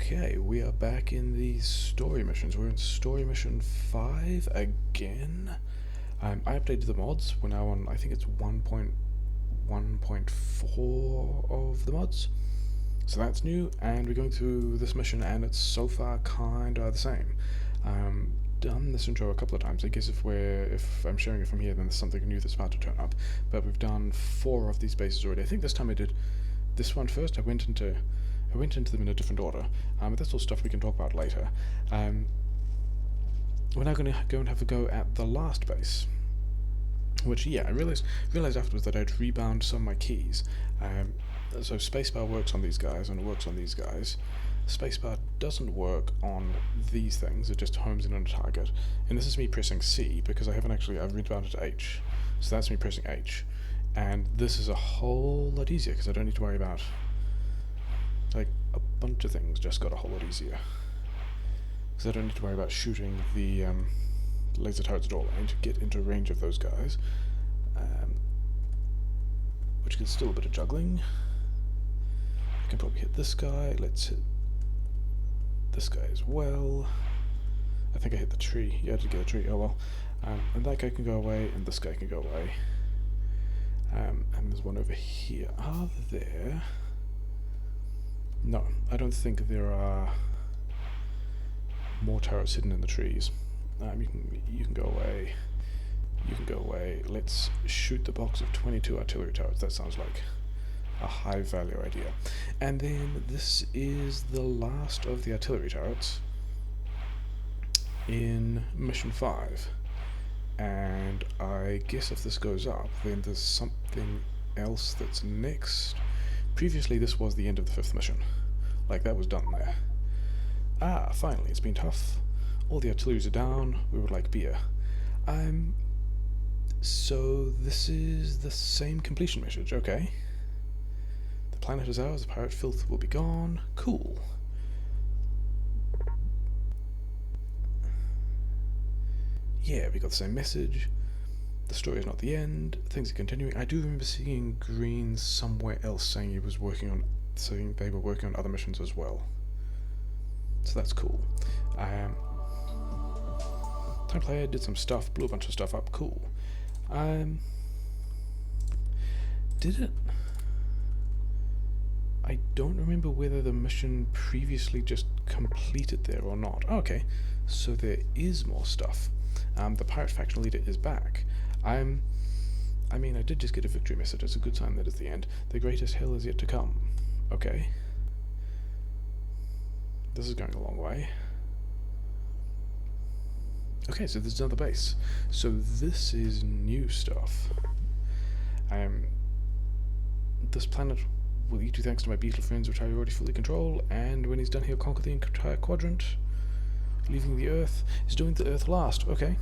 Okay, we are back in the story missions. We're in story mission 5 again. I updated the mods. We're now on, I think it's 1.1.4 of the mods. So that's new, and we're going through this mission, and it's so far kinda the same. Done this intro a couple of times. I guess if I'm sharing it from here, then there's something new that's about to turn up. But we've done 4 of these bases already. I think this time I did this one first. I went into them in a different order, but that's all stuff we can talk about later. We're now going to go and have a go at the last base, which, yeah, I realized afterwards that I'd rebound some of my keys. So spacebar works on these guys, and it works on these guys. Spacebar doesn't work on these things, it just homes in on a target. And this is me pressing C, because I've rebounded to H. So that's me pressing H. And this is a whole lot easier, because I don't need to worry about, like, a bunch of things just got a whole lot easier. Because I don't need to worry about shooting the laser turrets at all. I need to get into range of those guys, which is still a bit of juggling. I can probably hit this guy. Let's hit this guy as well. I think I hit the tree. Yeah, I did get a tree. Oh well. And that guy can go away, and this guy can go away. And there's one over here. Are there? No, I don't think there are more turrets hidden in the trees. You can go away. You can go away. Let's shoot the box of 22 artillery turrets. That sounds like a high value idea. And then this is the last of the artillery turrets in mission 5. And I guess if this goes up, then there's something else that's next. Previously this was the end of the 5th mission. Like, that was done there. Ah, finally, it's been tough. All the artilleries are down, we would like beer. So this is the same completion message, okay. The planet is ours, the pirate filth will be gone. Cool. Yeah, we got the same message. The story is not the end. Things are continuing. I do remember seeing Green somewhere else saying they were working on other missions as well. So that's cool. Time player did some stuff, blew a bunch of stuff up. Cool. Did it? I don't remember whether the mission previously just completed there or not. Oh, okay, so there is more stuff. The pirate faction leader is back. I mean, I did just get a victory message. It's a good sign that it's the end. The greatest hell is yet to come. Okay. This is going a long way. Okay, so there's another base. So this is new stuff. This planet will eat you thanks to my beetle friends, which I already fully control, and when he's done, he'll conquer the entire quadrant, leaving the Earth. He's doing the Earth last. Okay.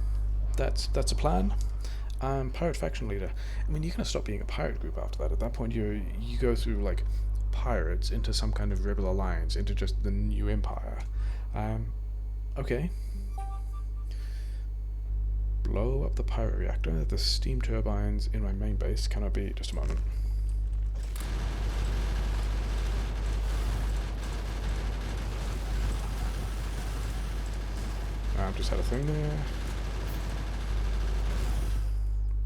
That's a plan. Pirate faction leader. I mean, you're gonna stop being a pirate group after that. At that point, you go through, like, pirates into some kind of rebel alliance, into just the new empire. Okay. Blow up the pirate reactor. The steam turbines in my main base cannot be. Just a moment. Just had a thing there.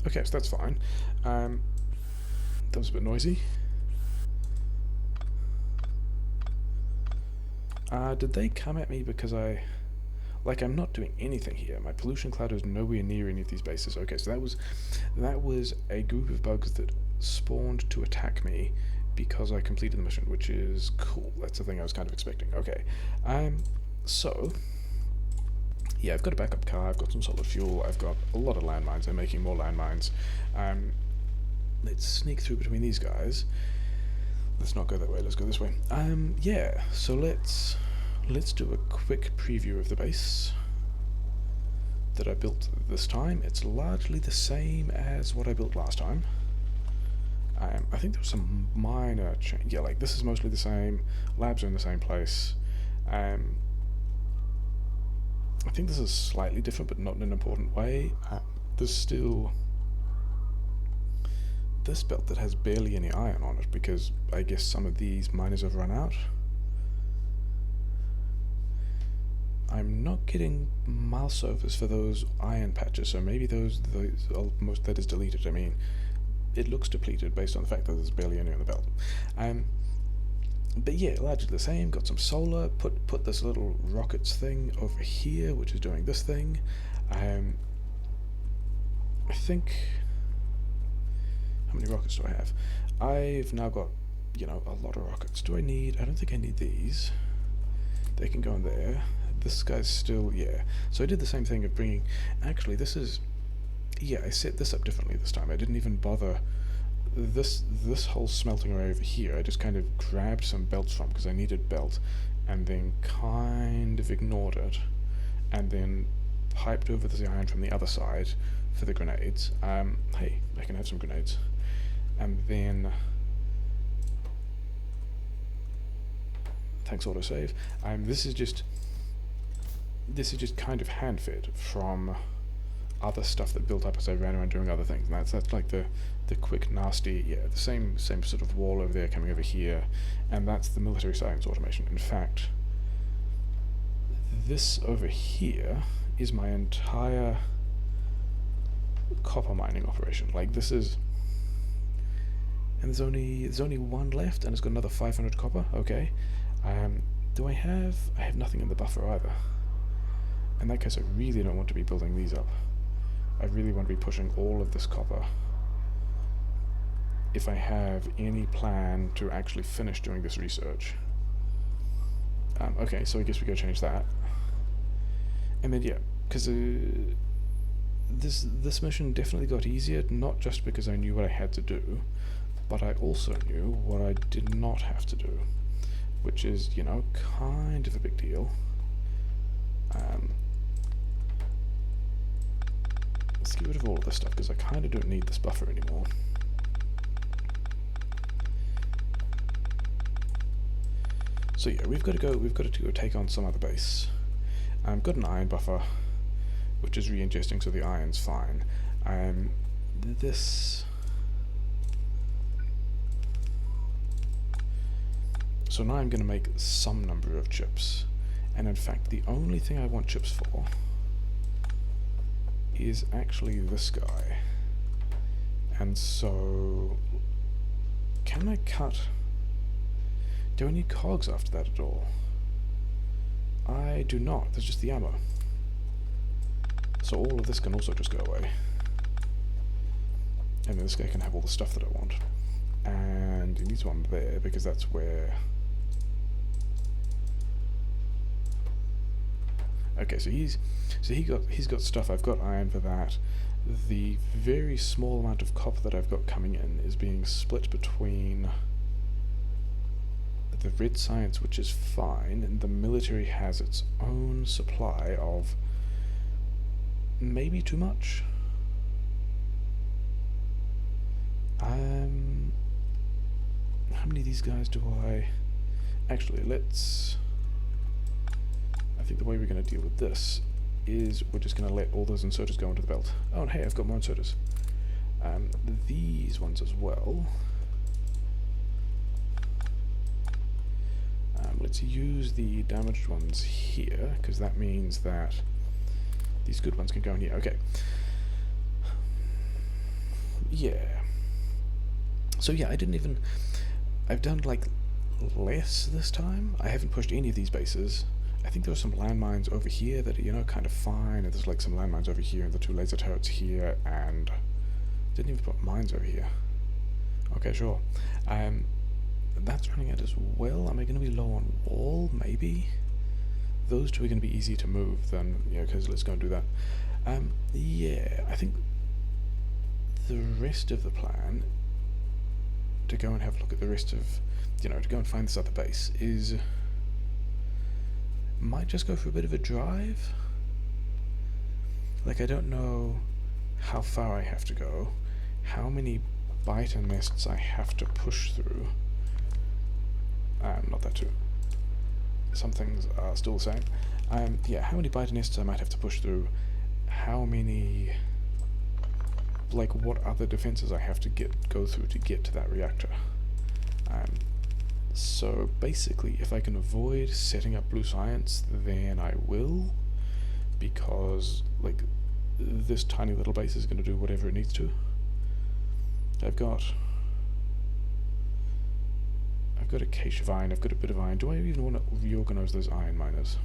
Okay, so that's fine. That was a bit noisy. Did they come at me because I'm not doing anything here. My pollution cloud is nowhere near any of these bases. Okay, so that was a group of bugs that spawned to attack me because I completed the mission, which is cool. That's the thing I was kind of expecting. Okay, so yeah, I've got a backup car, I've got some solid fuel, I've got a lot of landmines, I'm making more landmines. Let's sneak through between these guys. Let's not go that way, let's go this way. Yeah, so let's do a quick preview of the base that I built this time. It's largely the same as what I built last time. I think there was some minor change. Yeah, like, this is mostly the same, labs are in the same place. I think this is slightly different, but not in an important way. There's still this belt that has barely any iron on it, because I guess some of these miners have run out. I'm not getting mouse overs for those iron patches, so maybe those most that is deleted. I mean, it looks depleted based on the fact that there's barely any on the belt. But yeah, largely the same. Got some solar. Put this little rockets thing over here, which is doing this thing. I think, how many rockets do I have? I've now got, a lot of rockets. I don't think I need these. They can go in there. This guy's still, yeah. So I did the same thing of bringing, actually this is, yeah, I set this up differently this time. I didn't even bother this whole smelting array over here. I just kind of grabbed some belts from, because I needed belt, and then kind of ignored it, and then piped over the iron from the other side for the grenades. Hey, I can have some grenades. And then, thanks autosave. This is just kind of hand-fed from other stuff that built up as I ran around doing other things. And that's like the quick, nasty, yeah, the same sort of wall over there coming over here, and that's the military science automation. In fact, this over here is my entire copper mining operation. Like, this is, and there's only one left, and it's got another 500 copper. Okay. Do I have nothing in the buffer either. In that case, I really don't want to be building these up. I really want to be pushing all of this copper if I have any plan to actually finish doing this research. Okay, so I guess we go change that. And then, yeah, because this mission definitely got easier, not just because I knew what I had to do, but I also knew what I did not have to do, which is, kind of a big deal. Let's get rid of all of this stuff, because I kind of don't need this buffer anymore. So yeah, we've got to go take on some other base. Got an iron buffer, which is re-ingesting, so the iron's fine. This. So now I'm going to make some number of chips, and in fact, the only thing I want chips for is actually this guy. And so, can I cut? Do I need cogs after that at all? I do not. There's just the ammo. So all of this can also just go away. And then this guy can have all the stuff that I want. And he needs one there, because that's where... Okay, so he's got stuff. I've got iron for that. The very small amount of copper that I've got coming in is being split between the red science, which is fine, and the military has its own supply of maybe too much. How many of these guys do I... Actually, let's... I think the way we're going to deal with this is we're just going to let all those inserters go into the belt. Oh, and hey, I've got more inserters. These ones as well. Let's use the damaged ones here, because that means that these good ones can go in here. Okay. Yeah. So yeah, I've done like less this time. I haven't pushed any of these bases. I think there are some landmines over here that are, kind of fine, and there's like some landmines over here, and the 2 laser turrets here, and didn't even put mines over here. Okay, sure. That's running out as well. Am I going to be low on wall? Maybe. Those 2 are going to be easy to move, then, because let's go and do that. Yeah, I think the rest of the plan, to go and have a look at the rest of, to go and find this other base, is... might just go for a bit of a drive. Like, I don't know how far I have to go, how many biter nests I have to push through. Not that too. Some things are still the same. Yeah, how many biter nests I might have to push through, how many, like, what other defenses I have to go through to get to that reactor. So basically, if I can avoid setting up blue science, then I will, because like this tiny little base is going to do whatever it needs to. I've got a cache of iron, I've got a bit of iron. Do I even want to reorganize those iron miners?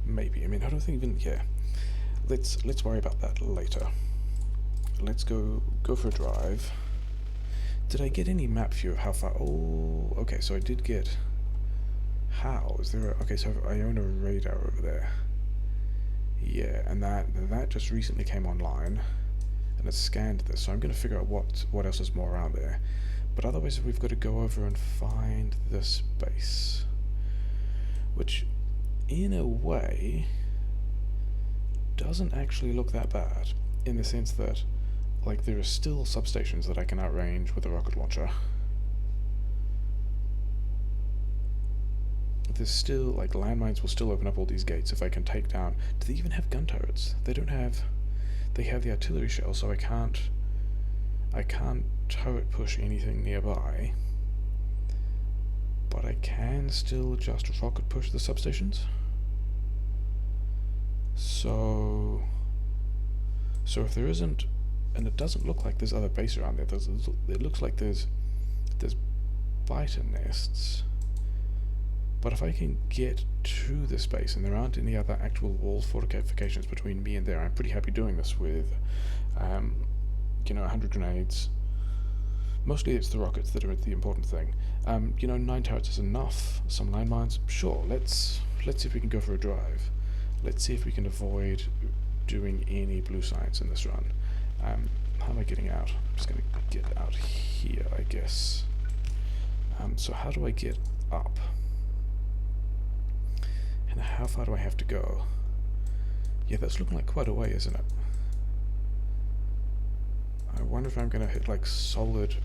Maybe. I mean, I don't think even, yeah. Let's worry about that later. Let's go for a drive. Did I get any map view of how far? Oh, okay, so I did get. How is there? Okay, so I own a radar over there. Yeah, and that just recently came online, and it scanned this. So I'm going to figure out what else is more around there. But otherwise, we've got to go over and find this base, which, in a way, doesn't actually look that bad, in the sense that, like, there are still substations that I can outrange with a rocket launcher. There's still, like, landmines will still open up all these gates if I can take down. Do they even have gun turrets? They don't have. They have the artillery shell, so I can't turret push anything nearby. But I can still just rocket push the substations. So if there isn't, and it doesn't look like there's other base around there. It looks like there's biter nests. But if I can get to this base and there aren't any other actual walls, fortifications between me and there, I'm pretty happy doing this with, 100 grenades. Mostly it's the rockets that are the important thing. 9 turrets is enough. Some landmines, sure. Let's see if we can go for a drive. Let's see if we can avoid doing any blue science in this run. How am I getting out? I'm just going to get out here, I guess. So how do I get up? And how far do I have to go? Yeah, that's looking like quite a way, isn't it? I wonder if I'm going to hit like solid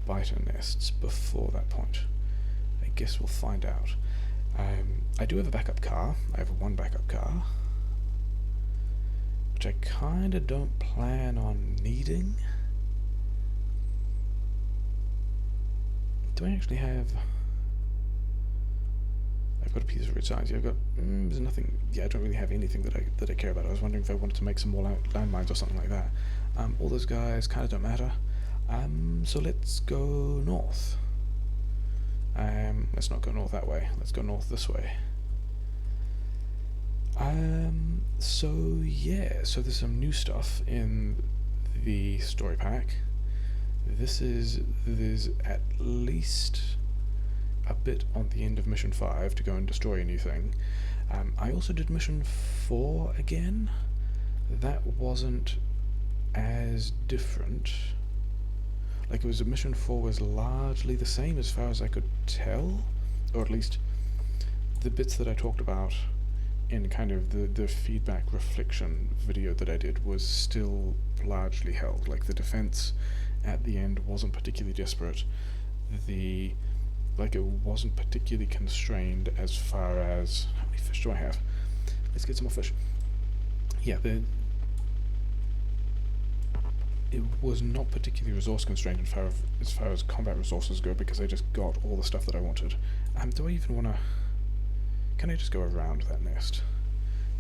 biter nests before that point. I guess we'll find out. I do have a backup car. I have one backup car, which I kind of don't plan on needing. Do I actually have... I've got a piece of red science. Yeah, I've got... there's nothing... Yeah, I don't really have anything that I care about. I was wondering if I wanted to make some more landmines or something like that. All those guys kind of don't matter. So let's go north. Let's not go north that way. Let's go north this way. So yeah, so there's some new stuff in the story pack. There's at least a bit on the end of mission 5 to go and destroy a new thing. I also did mission 4 again. That wasn't as different. Like, it was mission 4 was largely the same as far as I could tell, or at least the bits that I talked about in kind of the feedback reflection video that I did was still largely held. Like, the defense at the end wasn't particularly desperate. It wasn't particularly constrained as far as... How many fish do I have? Let's get some more fish. Yeah, it was not particularly resource constrained as far as combat resources go, because I just got all the stuff that I wanted. Do I even want to... Can I just go around that nest?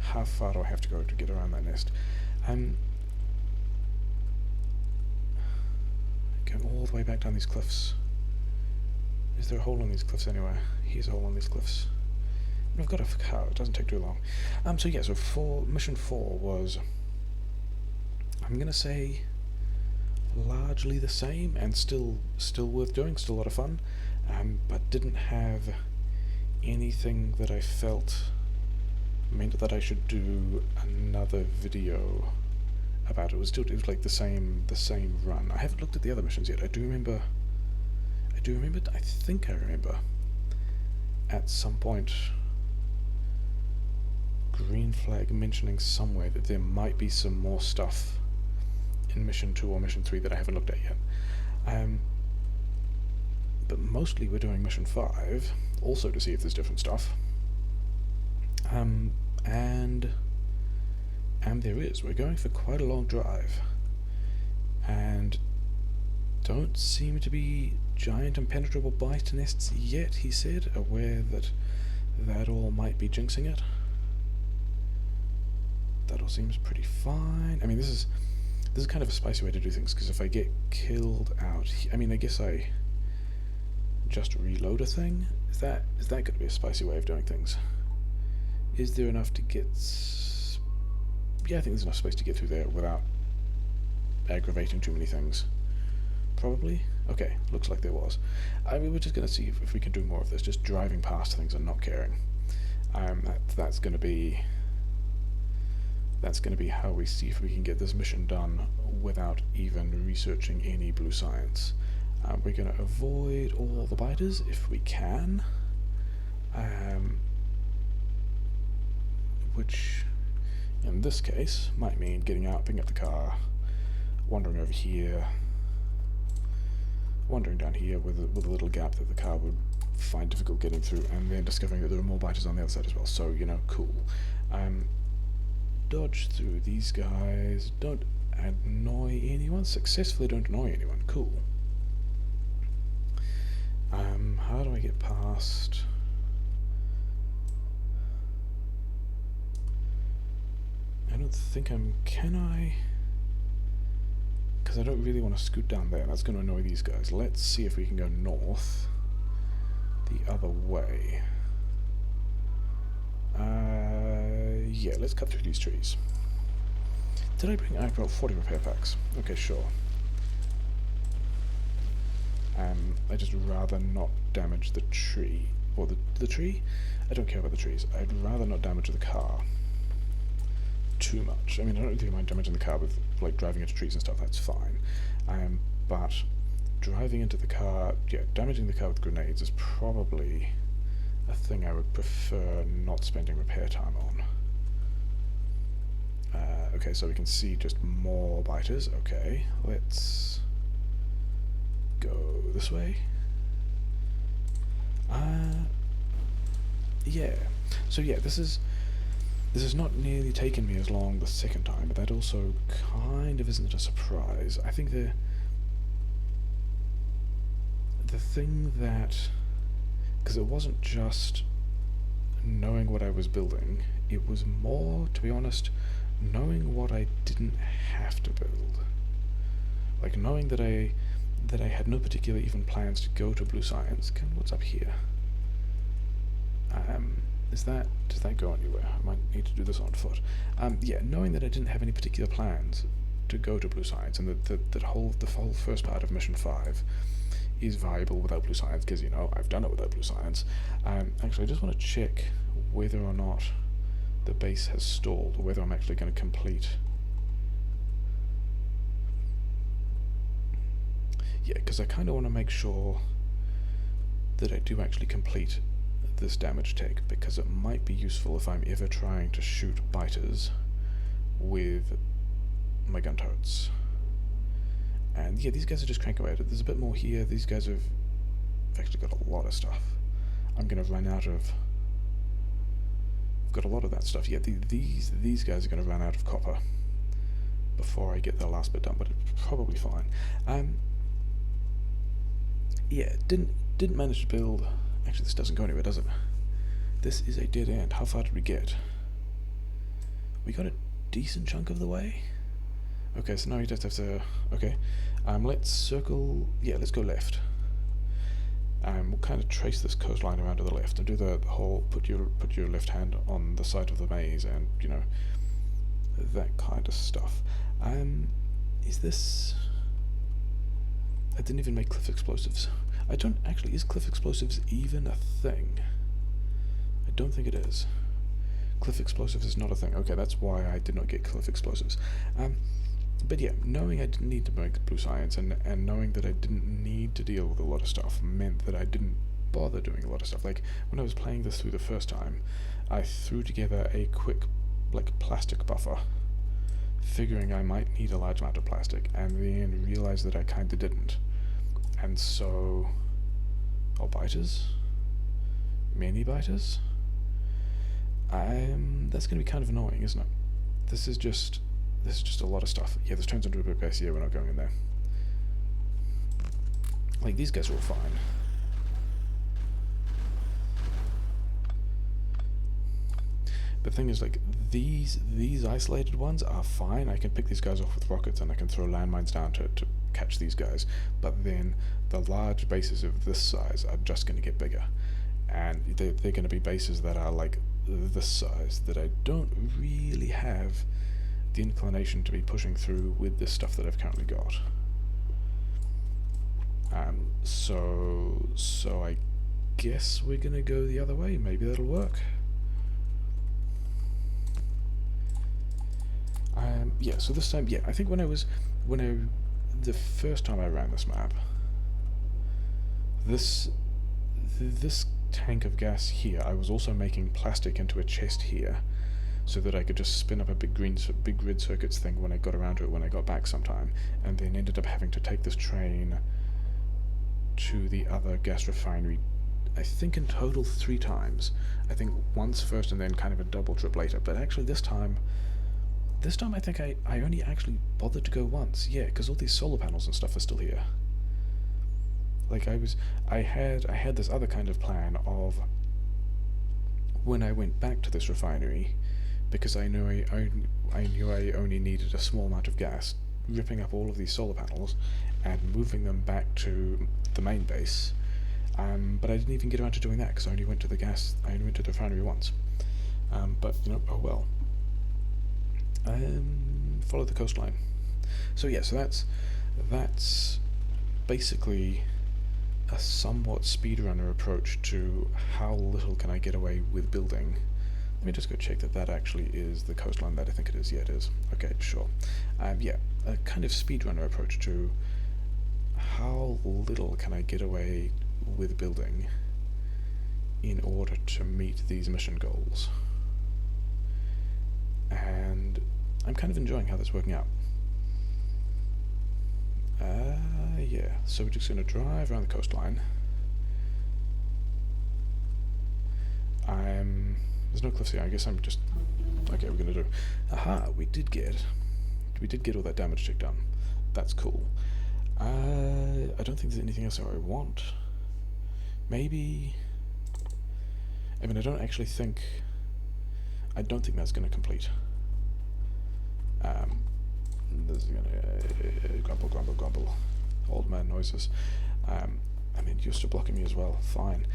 How far do I have to go to get around that nest? Going all the way back down these cliffs. Is there a hole on these cliffs anywhere? Here's a hole on these cliffs. I've got a car, it doesn't take too long. So yeah, so mission 4 was, I'm gonna say, largely the same, and still worth doing, still a lot of fun, but didn't have anything that I felt meant that I should do another video about. It was like the same run. I haven't looked at the other missions yet. I think I remember at some point Green Flag mentioning somewhere that there might be some more stuff in mission 2 or mission 3 that I haven't looked at yet. But mostly we're doing mission 5 also to see if there's different stuff. And there is. We're going for quite a long drive, and don't seem to be giant impenetrable bite nests yet, he said, aware that that all might be jinxing it. That all seems pretty fine. I mean, this is kind of a spicy way to do things, because if I get killed out, I mean, I guess I just reload a thing. Is that going to be a spicy way of doing things? Is there enough to get? Yeah, I think there's enough space to get through there without aggravating too many things. Probably. Okay, looks like there was. I mean, we're just going to see if we can do more of this, just driving past things and not caring. That's going to be how we see if we can get this mission done without even researching any blue science. We're going to avoid all the biters if we can, which in this case might mean getting out, picking up the car, wandering over here, wandering down here with a little gap that the car would find difficult getting through, and then discovering that there are more biters on the other side as well. So, you know, cool. Dodge through these guys, don't annoy anyone, successfully don't annoy anyone, cool. How do I get past? I don't think can I? Because I don't really want to scoot down there, that's going to annoy these guys. Let's see if we can go north the other way. Yeah, let's cut through these trees. I brought 40 repair packs. Okay, sure. I just rather not damage the tree. Or the tree? I don't care about the trees. I'd rather not damage the car too much. I mean, I don't really mind damaging the car with, like, driving into trees and stuff, that's fine. But driving into the car, yeah, damaging the car with grenades is probably a thing I would prefer not spending repair time on. Okay, so we can see just more biters. Okay, let's go this way. Yeah. So yeah, this has not nearly taken me as long the second time, but that also kind of isn't a surprise. I think the thing that, because it wasn't just knowing what I was building, it was more, to be honest, knowing what I didn't have to build. Like knowing that I had no particular even plans to go to blue science. What's up here? Does that go anywhere? I might need to do this on foot. Yeah, knowing that I didn't have any particular plans to go to blue science, and that the whole first part of mission 5 is viable without blue science, because, you know, I've done it without blue science. Actually, I just want to check whether or not the base has stalled, or whether I'm actually going to complete. Yeah, because I kind of want to make sure that I do actually complete this damage take, because it might be useful if I'm ever trying to shoot biters with my gun turrets. And yeah, these guys are just cranking away at it. There's a bit more here. These guys have actually got a lot of stuff. I'm going to run out of... I've got a lot of that stuff. Yeah, these guys are going to run out of copper before I get the last bit done, but it's probably fine. Yeah, didn't manage to build... Actually, this doesn't go anywhere, does it? This is a dead end. How far did we get? We got a decent chunk of the way? Okay, so now we just have to... Okay. Let's circle... Yeah, let's go left. We'll kind of trace this coastline around to the left and do the whole put your left hand on the side of the maze and, you know, that kind of stuff. Is this... I didn't even make cliff explosives. I don't actually... Is cliff explosives even a thing? I don't think it is. Cliff explosives is not a thing. Okay, that's why I did not get cliff explosives. But yeah, knowing I didn't need to make blue science and knowing that I didn't need to deal with a lot of stuff meant that I didn't bother doing a lot of stuff. Like, when I was playing this through the first time, I threw together a quick, like, plastic buffer, figuring I might need a large amount of plastic, and then realized that I kinda didn't. And so... Oh, biters? Many biters? That's gonna be kind of annoying, isn't it? This is just a lot of stuff. Yeah, this turns into a bit base. Yeah, we're not going in there. Like, these guys are all fine. But the thing is, like, these isolated ones are fine. I can pick these guys off with rockets and I can throw landmines down to catch these guys. But then the large bases of this size are just going to get bigger. And they're going to be bases that are like this size that I don't really have the inclination to be pushing through with this stuff that I've currently got. So I guess we're going to go the other way. Maybe that'll work. Yeah, so this time, yeah, I think the first time I ran this map, this tank of gas here, I was also making plastic into a chest here, so that I could just spin up a big grid circuits thing when I got around to it when I got back sometime, and then ended up having to take this train to the other gas refinery, I think in total 3 times. I think once first and then kind of a double trip later, but actually this time I think I only actually bothered to go once, yeah, because all these solar panels and stuff are still here. Like, I had this other kind of plan of when I went back to this refinery, because I knew I only needed a small amount of gas, ripping up all of these solar panels and moving them back to the main base. But I didn't even get around to doing that because I only went to the refinery once. But oh well. Follow the coastline. So yeah, so that's basically a somewhat speedrunner approach to how little can I get away with building. Let me just go check that actually is the coastline that I think it is. Yeah, it is. Okay, sure. Yeah, a kind of speedrunner approach to how little can I get away with building in order to meet these mission goals. And I'm kind of enjoying how that's working out. Yeah, so we're just going to drive around the coastline. There's no cliffs here. I guess I'm just... Okay, we're going to do... Aha, we did get all that damage check done. That's cool. I don't think there's anything else I want. Maybe... I mean, I don't think that's going to complete. This is gonna grumble, old man noises. I mean, you're still blocking me as well. Fine.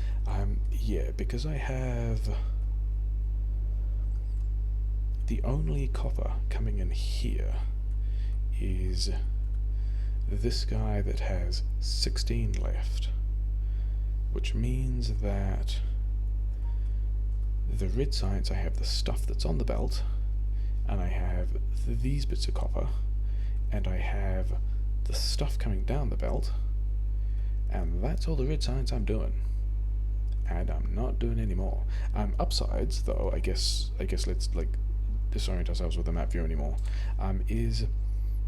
Yeah, because I have the only copper coming in here is this guy that has 16 left, which means that the red science, I have the stuff that's on the belt, and I have these bits of copper, and I have the stuff coming down the belt, and that's all the red science I'm doing. And I'm not doing any more. Upsides, though, I guess let's like disorient ourselves with the map view anymore, is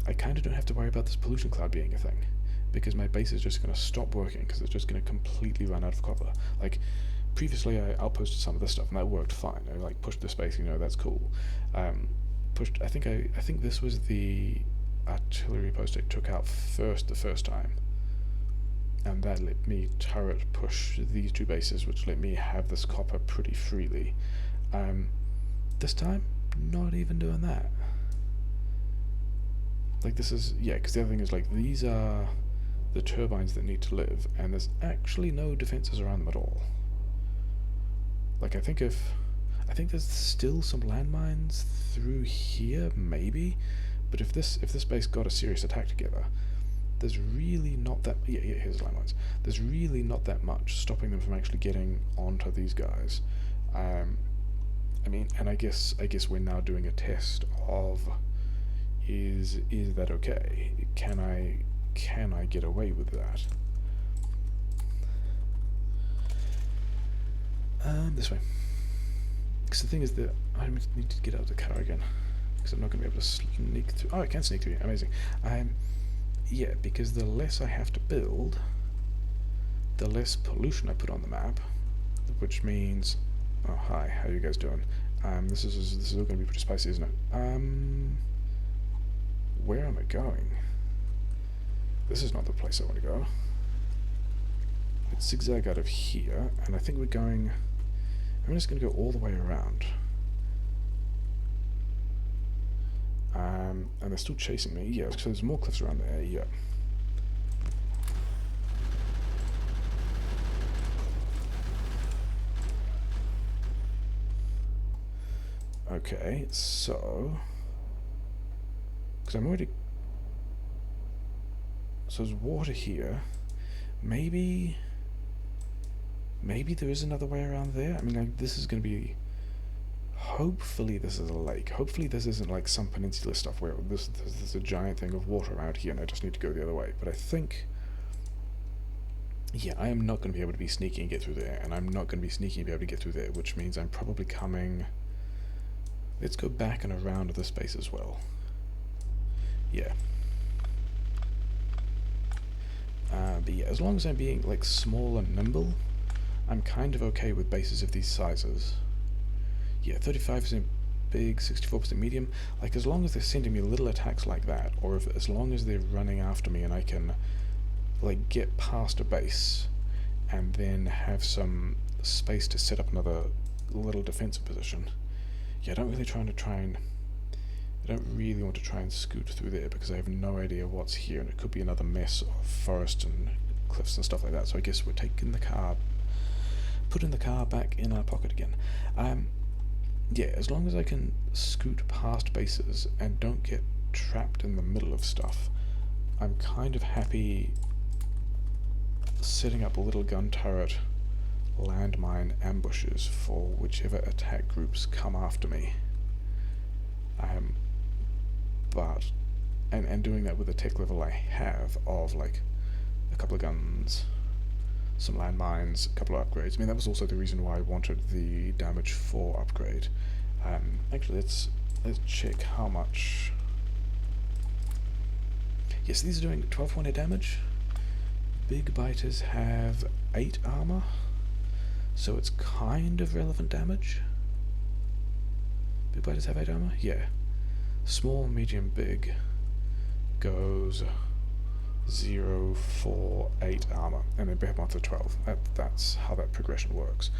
I kind of don't have to worry about this pollution cloud being a thing, because my base is just going to stop working, because it's just going to completely run out of copper. Like, previously I outposted some of this stuff, and that worked fine. I like pushed the space, that's cool. I think this was the artillery post I took out the first time, and that let me turret push these 2 bases, which let me have this copper pretty freely. This time, not even doing that. Like, this is, yeah, because the other thing is, like, these are the turbines that need to live, and there's actually no defenses around them at all. Like, I think there's still some landmines through here, maybe, but if this base got a serious attack together, there's really not that... Yeah, here's the landmines. There's really not that much stopping them from actually getting onto these guys. I mean, and I guess we're now doing a test of, is that okay? Can I get away with that? This way. Because the thing is that I need to get out of the car again, because I'm not going to be able to sneak through. Oh, I can sneak through. Amazing. Yeah, because the less I have to build, the less pollution I put on the map, which means... Oh, hi. How you guys doing? This is all going to be pretty spicy, isn't it? Where am I going? This is not the place I want to go. let's zigzag out of here, and I think we're going... I'm just going to go all the way around. And they're still chasing me. Yeah, so there's more cliffs around there. Yeah. Okay, so... Because I'm already... So there's water here. Maybe there is another way around there. I mean, like, this is going to be... Hopefully this is a lake. Hopefully this isn't like some peninsula stuff where there's a giant thing of water around here and I just need to go the other way. But I think... Yeah, I am not going to be able to be sneaky and get through there. And I'm not going to be sneaky and be able to get through there, which means I'm probably coming... Let's go back and around this space as well. Yeah. But yeah, as long as I'm being like small and nimble, I'm kind of okay with bases of these sizes. Yeah, 35% big, 64% medium. Like, as long as they're sending me little attacks like that, or if, as long as they're running after me and I can like get past a base and then have some space to set up another little defensive position. Yeah, I don't really want to try and scoot through there because I have no idea what's here, and it could be another mess of forest and cliffs and stuff like that. So I guess we're taking the car, putting the car back in our pocket again. Yeah, as long as I can scoot past bases and don't get trapped in the middle of stuff, I'm kind of happy setting up a little gun turret landmine ambushes for whichever attack groups come after me. But doing that with the tech level I have of like a couple of guns, some landmines, a couple of upgrades. I mean, that was also the reason why I wanted the damage 4 upgrade. Actually, let's check how much. Yes, these are doing 12 pointed damage. Big biters have 8 armor, so it's kind of relevant damage. Big biters have 8 armor? Yeah. Small, medium, big goes 0, 4, 8 armor, and then behemoth to 12. That's how that progression works.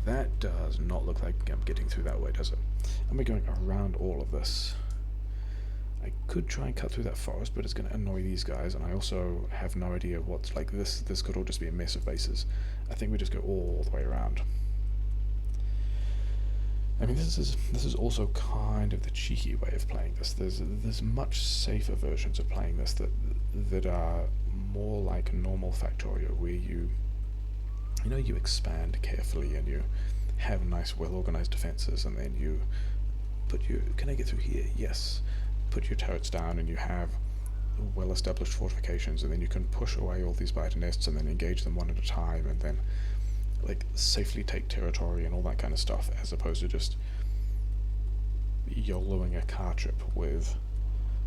That does not look like I'm getting through that way, does it? Am I going around all of this? I could try and cut through that forest, but it's going to annoy these guys, and I also have no idea what's like this. This could all just be a mess of bases. I think we just go all the way around. I mean, this is also kind of the cheeky way of playing this. There's much safer versions of playing this that are more like normal Factorio, where you expand carefully and you have nice, well-organized defenses, and then you put your... Can I get through here? Yes. Put your turrets down, and you have well-established fortifications, and then you can push away all these biter nests and then engage them one at a time, and then like safely take territory and all that kind of stuff, as opposed to just YOLOing a car trip with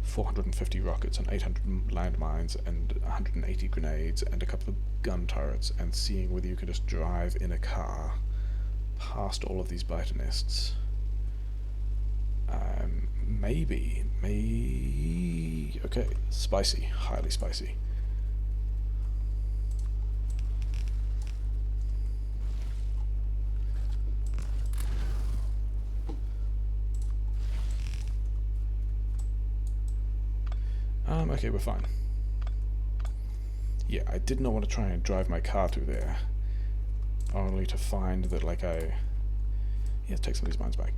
450 rockets and 800 landmines and 180 grenades and a couple of gun turrets, and seeing whether you can just drive in a car past all of these biter nests. Maybe, okay, spicy, highly spicy. Okay, we're fine. Yeah, I did not want to try and drive my car through there, only to find that, like, yeah, take some of these mines back.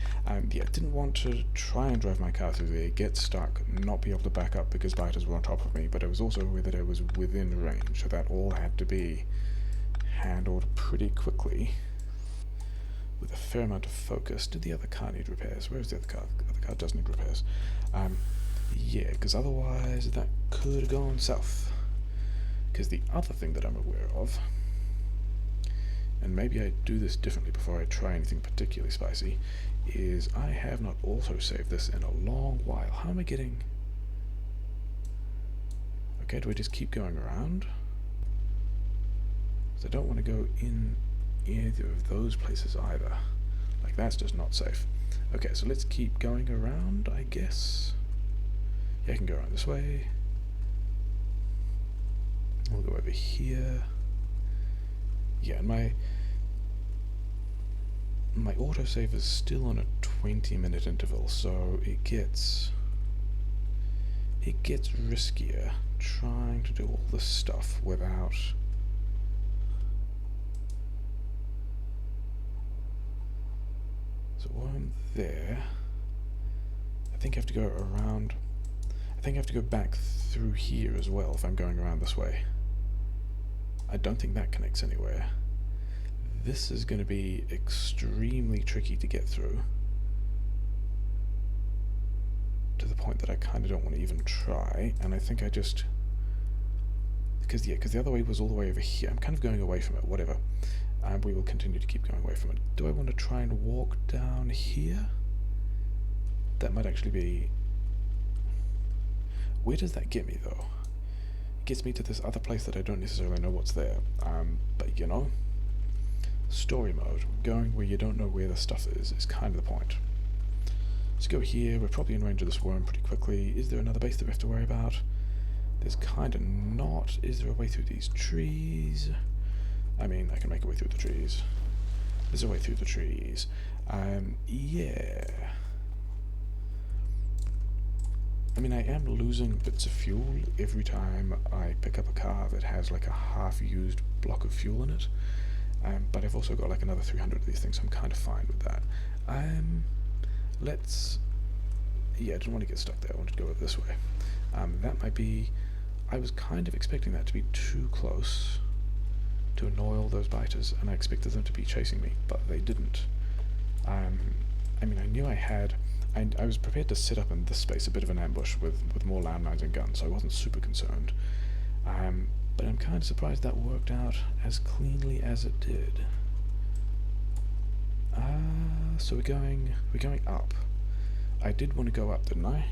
Yeah, didn't want to try and drive my car through there, get stuck, not be able to back up because biters were on top of me, but it was also aware that I was within range, so that all had to be handled pretty quickly with a fair amount of focus. Did the other car need repairs? Where's the other car? The other car does need repairs. Yeah, because otherwise that could have gone south. Because the other thing that I'm aware of, and maybe I do this differently before I try anything particularly spicy, is I have not auto-saved this in a long while. How am I getting... Okay, do I just keep going around? Because I don't want to go in either of those places either. Like, that's just not safe. Okay, so let's keep going around, I guess. Yeah, I can go around this way. We'll go over here. Yeah, and my autosave is still on a 20-minute interval, so it gets riskier trying to do all this stuff without. So while I'm there, I think I have to go around. I think I have to go back through here as well if I'm going around this way. I don't think that connects anywhere. This is going to be extremely tricky to get through, to the point that I kind of don't want to even try, and I think I just... Because the other way was all the way over here. I'm kind of going away from it, whatever. We will continue to keep going away from it. Do I want to try and walk down here? That might actually be... Where does that get me, though? It gets me to this other place that I don't necessarily know what's there. But, you know, story mode, going where you don't know where the stuff is kind of the point. Let's go here. We're probably in range of this worm pretty quickly. Is there another base that we have to worry about? There's kind of not. Is there a way through these trees? I mean, I can make a way through the trees. There's a way through the trees. Yeah. I mean, I am losing bits of fuel every time I pick up a car that has like a half-used block of fuel in it. But I've also got like another 300 of these things, so I'm kind of fine with that. Let's... Yeah, I didn't want to get stuck there. I wanted to go this way. That might be... I was kind of expecting that to be too close to annoy all those biters, and I expected them to be chasing me, but they didn't. I mean, I knew I had... I was prepared to set up in this space a bit of an ambush with more landmines and guns, so I wasn't super concerned. But I'm kind of surprised that worked out as cleanly as it did. So we're going up. I did want to go up, didn't I?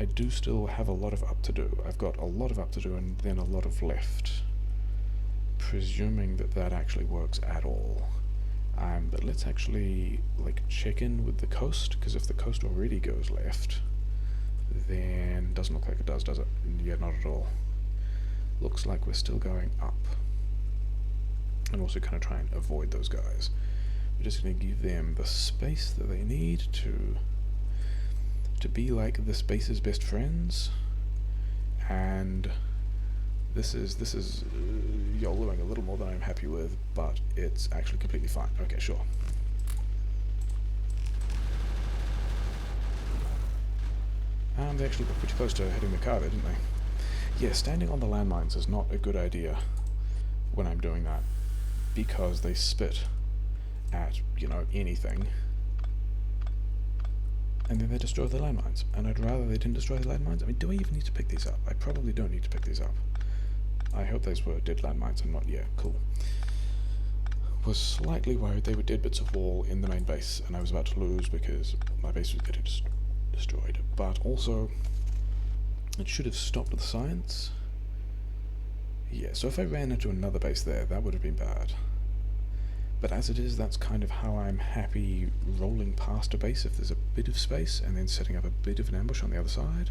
I do still have a lot of up to do. I've got a lot of up to do and then a lot of left. Presuming that actually works at all. But let's actually like check in with the coast, because if the coast already goes left, then doesn't look like it does it? Yeah, not at all. Looks like we're still going up. And also kind of try and avoid those guys. We're just going to give them the space that they need to be like the space's best friends. And this is YOLOing a little more than I'm happy with, but it's actually completely fine. Okay, sure. And they actually got pretty close to hitting the car there, didn't they? Yeah, standing on the landmines is not a good idea when I'm doing that, because they spit at, you know, anything, and then they destroy the landmines, and I'd rather they didn't destroy the landmines. I mean, do I even need to pick these up? I probably don't need to pick these up. I hope those were dead landmines and not... Yeah, cool. Was slightly worried they were dead bits of wall in the main base, and I was about to lose because my base was getting destroyed. But also, it should have stopped the science. Yeah, so if I ran into another base there, that would have been bad. But as it is, that's kind of how I'm happy rolling past a base if there's a bit of space, and then setting up a bit of an ambush on the other side.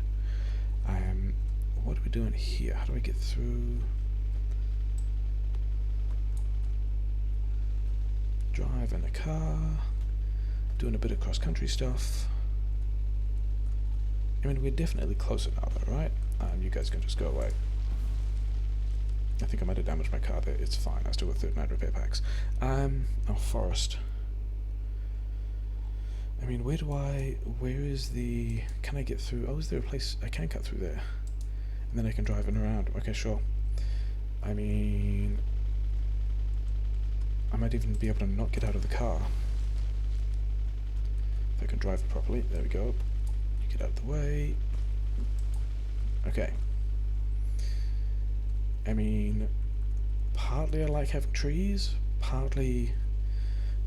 What are we doing here? How do I get through? Drive in a car, doing a bit of cross-country stuff. I mean, we're definitely closer now though, right? You guys can just go away. I think I might have damaged my car there. It's fine, I still got 39 repair packs. Oh, forest. I mean, where is the... Can I get through? Oh, is there a place I can cut through there? And then I can drive it around. Okay, sure. I mean... I might even be able to not get out of the car. If I can drive it properly. There we go. You get out of the way. Okay. I mean... Partly I like having trees. Partly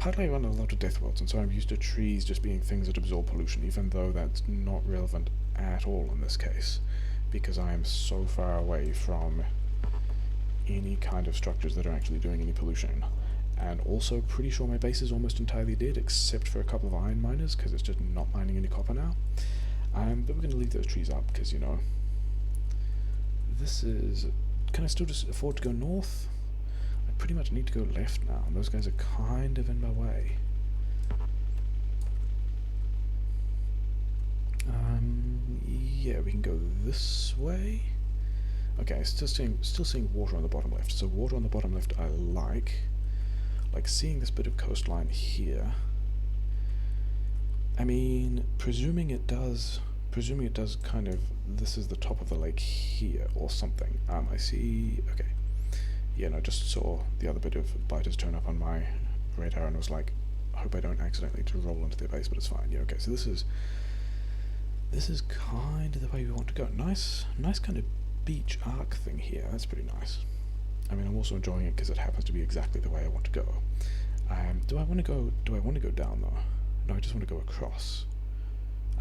I run a lot of death worlds, and so I'm used to trees just being things that absorb pollution, even though that's not relevant at all in this case, because I am so far away from any kind of structures that are actually doing any pollution. And also pretty sure my base is almost entirely dead, except for a couple of iron miners, because it's just not mining any copper now. But we're going to leave those trees up, because, you know, this is... Can I still just afford to go north? pretty much need to go left now, and those guys are kind of in my way. Yeah, we can go this way. Okay, still seeing water on the bottom left. So water on the bottom left I like seeing this bit of coastline here. I mean, presuming it does kind of, this is the top of the lake here or something. I see, okay. Yeah, no, just saw the other bit of biters turn up on my radar and was like, I hope I don't accidentally to roll into their base, but it's fine. Yeah, okay, so this is kind of the way we want to go. Nice kind of beach arc thing here. That's pretty nice. I mean, I'm also enjoying it because it happens to be exactly the way I want to go. Do I want to go down though? No, I just want to go across.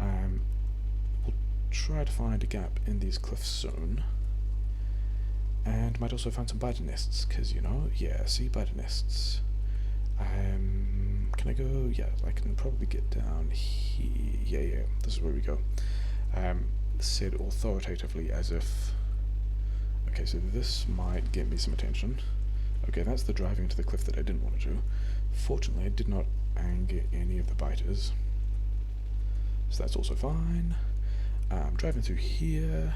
We'll try to find a gap in these cliffs soon. And might also find some biter nests, because, you know, yeah, see biter nests. Can I go? Yeah, I can probably get down here. Yeah, this is where we go. Said authoritatively as if... Okay, so this might get me some attention. Okay, that's the driving to the cliff that I didn't want to do. Fortunately, I did not anger any of the biters, so that's also fine. Driving through here.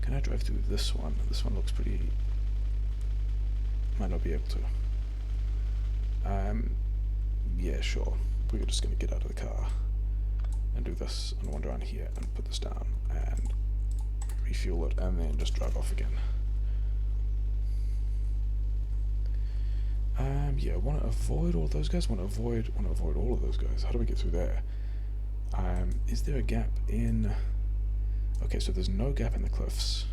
Can I drive through this one? This one looks pretty... Might not be able to. Yeah, sure. We're just going to get out of the car and do this and wander around here and put this down and refuel it and then just drive off again. Yeah, want to avoid all those guys. Want to avoid all of those guys. How do we get through there? Is there a gap in? Okay, so there's no gap in the cliffs.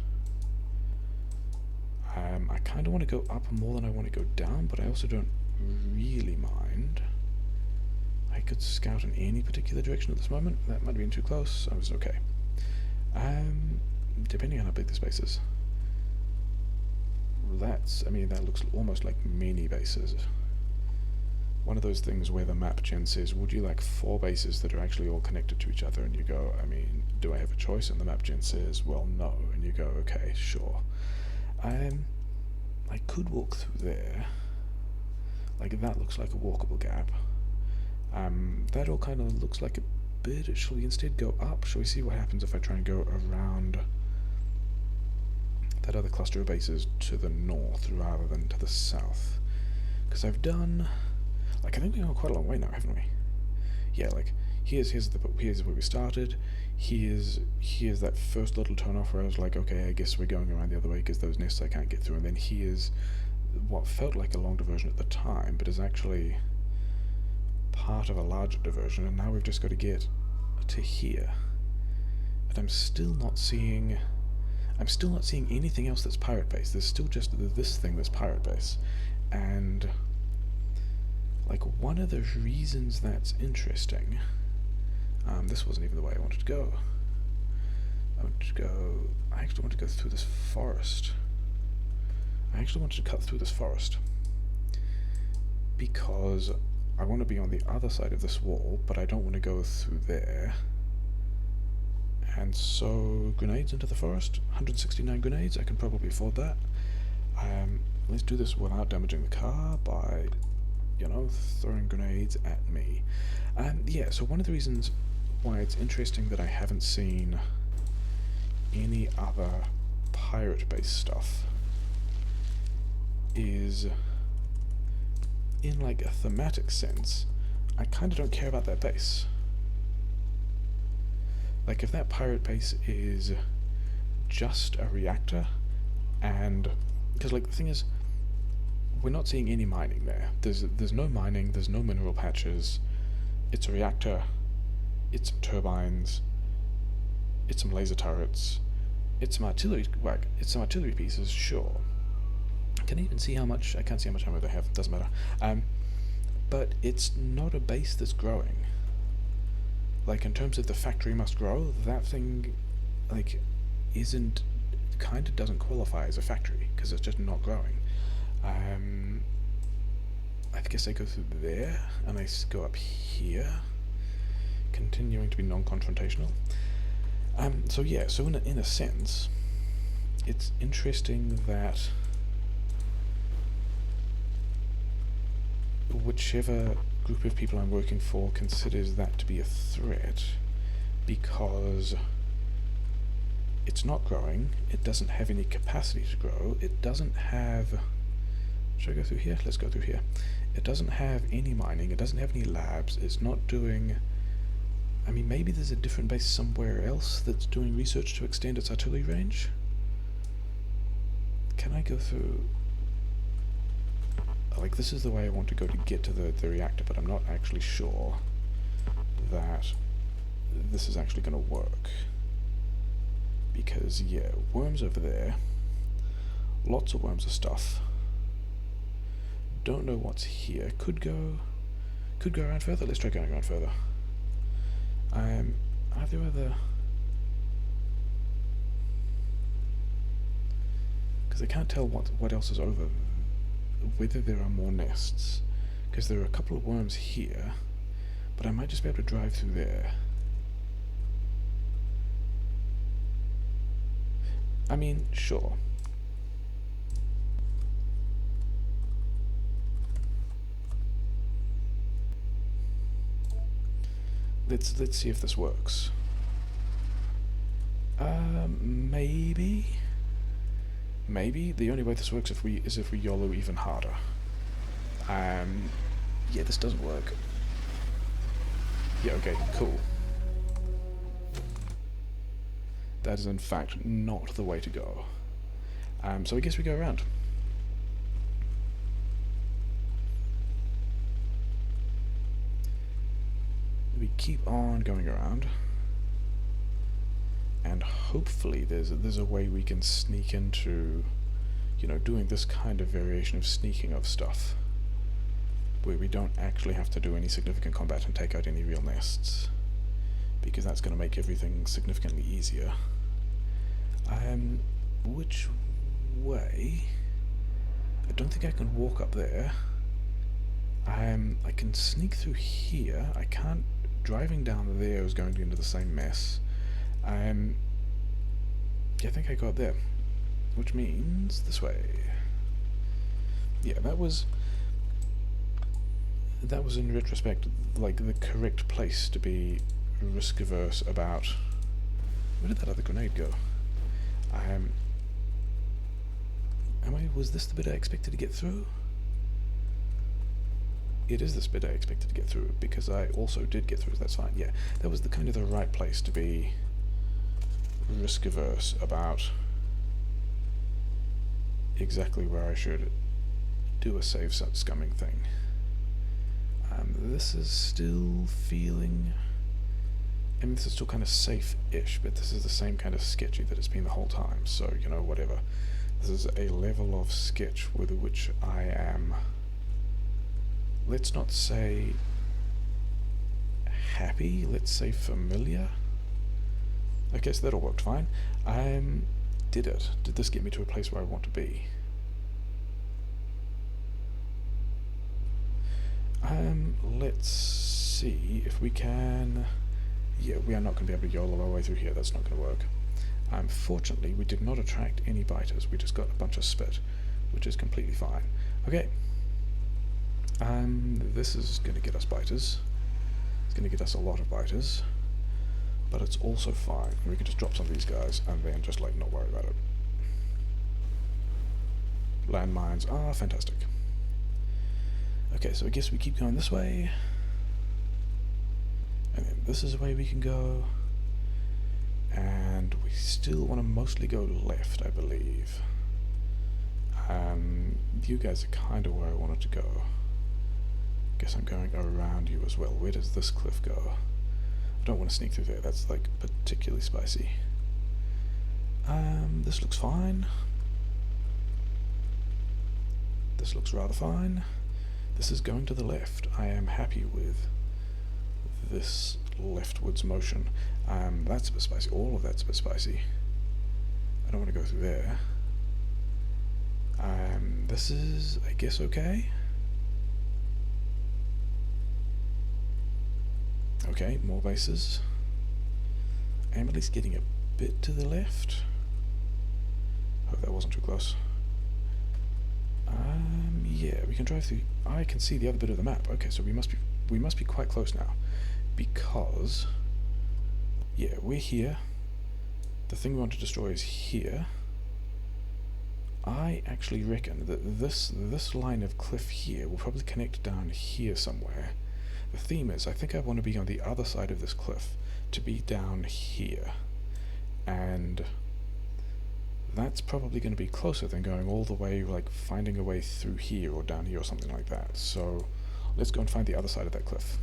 I kind of want to go up more than I want to go down, but I also don't really mind. I could scout in any particular direction at this moment. That might have been too close. I was okay. Depending on how big the space is. I mean, that looks almost like mini bases. One of those things where the map gen says, would you like 4 bases that are actually all connected to each other? And you go, I mean, do I have a choice? And the map gen says, well, no. And you go, okay, sure. I could walk through there. Like, that looks like a walkable gap. That all kind of looks like a bit. Shall we instead go up? Shall we see what happens if I try and go around that other cluster of bases to the north rather than to the south? Because I've done... Like, I think we've gone quite a long way now, haven't we? Yeah, like, here's where we started. Here's that first little turn-off where I was like, okay, I guess we're going around the other way because those nests I can't get through. And then here's what felt like a long diversion at the time, but is actually part of a larger diversion, and now we've just got to get to here. And I'm still not seeing anything else that's pirate base. There's still just this thing that's pirate base. And like, one of the reasons that's interesting, this wasn't even the way I wanted to go. I actually want to go through this forest. I actually wanted to cut through this forest because I want to be on the other side of this wall, but I don't want to go through there. And so, grenades into the forest, 169 grenades, I can probably afford that. Let's do this without damaging the car by, you know, throwing grenades at me. Yeah, so one of the reasons why it's interesting that I haven't seen any other pirate-based stuff is, in like a thematic sense, I kind of don't care about that base. Like, if that pirate base is just a reactor, and because like the thing is, we're not seeing any mining there. There's no mining, there's no mineral patches. It's a reactor, it's some turbines, it's some laser turrets, it's some artillery pieces, sure. Can I even see how much? I can't see how much ammo they have, doesn't matter. But it's not a base that's growing. Like, in terms of the factory must grow, that thing, like, kind of doesn't qualify as a factory, because it's just not growing. I guess I go through there, and I go up here, continuing to be non-confrontational. So yeah, so in a sense, it's interesting that whichever group of people I'm working for considers that to be a threat, because it's not growing, it doesn't have any capacity to grow, it doesn't have... Should I go through here? Let's go through here. It doesn't have any mining, it doesn't have any labs, it's not doing... I mean, maybe there's a different base somewhere else that's doing research to extend its artillery range? Can I go through... Like, this is the way I want to go to get to the reactor, but I'm not actually sure that this is actually going to work. Because, yeah, worms over there. Lots of worms of stuff. Don't know what's here. Could go around further. Let's try going around further. Are there other... Because I can't tell what else is over. Whether there are more nests. Because there are a couple of worms here. But I might just be able to drive through there. I mean, sure. Let's see if this works. Maybe. Maybe the only way this works is if we YOLO even harder. Yeah, this doesn't work. Yeah, okay, cool. That is in fact not the way to go. So I guess we go around. We keep on going around, and hopefully there's a way we can sneak into, you know, doing this kind of variation of sneaking of stuff, where we don't actually have to do any significant combat and take out any real nests, because that's going to make everything significantly easier. Which way? I don't think I can walk up there. I can sneak through here. I can't. Driving down there is going into the same mess. Yeah, I think I got there, which means this way. Yeah, that was in retrospect like the correct place to be risk averse about. Where did that other grenade go? Was this the bit I expected to get through? It is this bit I expected to get through, because I also did get through, so that's fine. Yeah, that was the kind of the right place to be risk averse about exactly where I should do a save scumming thing. This is still feeling... I mean, this is still kind of safe-ish, but this is the same kind of sketchy that it's been the whole time, so, you know, whatever. This is a level of sketch with which I am... Let's not say happy, let's say familiar. Okay, so that all worked fine. Did it? Did this get me to a place where I want to be? Let's see if we can... Yeah, we are not going to be able to YOLO our way through here, that's not going to work. Fortunately, we did not attract any biters, we just got a bunch of spit, which is completely fine. Okay. This is going to get us biters. It's going to get us a lot of biters. But it's also fine. We can just drop some of these guys and then just, like, not worry about it. Landmines are fantastic. Okay, so I guess we keep going this way. And then this is the way we can go. And we still want to mostly go left, I believe. You guys are kind of where I wanted to go. Guess I'm going around you as well. Where does this cliff go? I don't want to sneak through there, that's like particularly spicy. This looks fine. This looks rather fine. This is going to the left. I am happy with this leftwards motion. That's a bit spicy. All of that's a bit spicy. I don't want to go through there. This is, I guess, okay. Okay, more bases. I'm at least getting a bit to the left. Hope that wasn't too close. yeah, we can drive through. I can see the other bit of the map. Okay, so we must be quite close now, because yeah, we're here. The thing we want to destroy is here. I actually reckon that this line of cliff here will probably connect down here somewhere. The theme is, I think I want to be on the other side of this cliff, to be down here, and that's probably going to be closer than going all the way, like finding a way through here or down here or something like that. So let's go and find the other side of that cliff.